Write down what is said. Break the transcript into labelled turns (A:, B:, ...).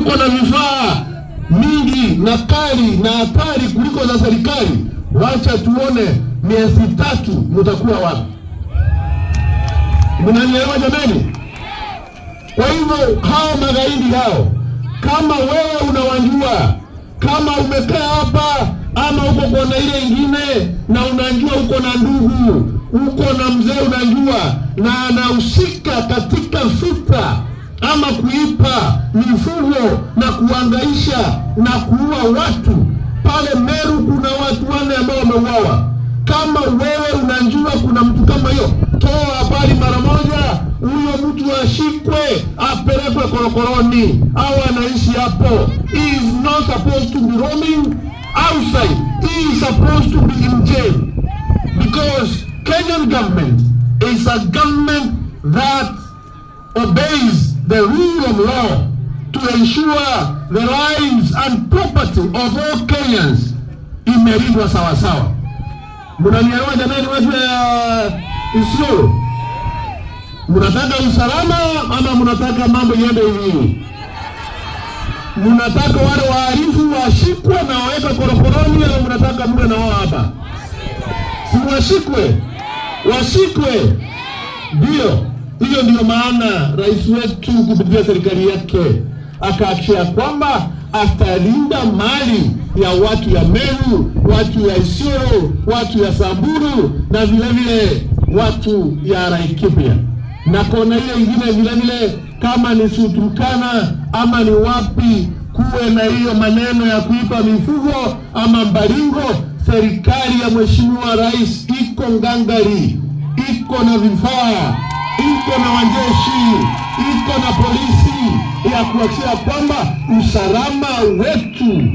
A: tuko na vifaa mingi na kali na hatari kuliko za serikali. Wacha tuone miezi 3 mtakuwa wapi. Mnanielewa jamani? Kwa hivyo hao magaidi hao, kama wewe unawajua, kama umekaa hapa ama uko kona ile ingine na unajua uko na ndugu, uko na mzee unajua na anahusika katika vita ama kuipa mifugo na kuangaisha na kuua watu, pale Meru kuna watu 4 ambao wameuawa. Kama wewe unajua kuna mtu kama hiyo, toa habari mara moja, huyo mtu ashikwe, apelekwe korokoroni au anaishi hapo. He is not supposed to be roaming outside. He is supposed to be in jail, because Kenyan government is a government that obeys the rule of law to ensure the lives and property of all Kenyans imelindwa sawa sawa. Mnanielewa jamani, watu ya Isiolo? Mnataka usalama ama mnataka mambo yende hivi? Mnataka wale wahalifu washikwe na wawekwe korokoroni au mnataka mwe na wao hapa? Si washikwe? Washikwe. Ndio. Hiyo ndio maana rais wetu kupitia serikali yake akahakikisha kwamba atalinda mali ya watu ya Meru, watu ya Isiolo, watu ya Samburu na vile vile watu ya Laikipia. Na kona ile ingine vile vile kama ni Turkana ama ni wapi, kuwe na hiyo maneno ya kuipa mifugo ama Baringo. Serikali ya mheshimiwa rais iko ngangari, iko na vifaa, iko na wajeshi, iko na polisi ya kuhakikisha kwamba usalama wetu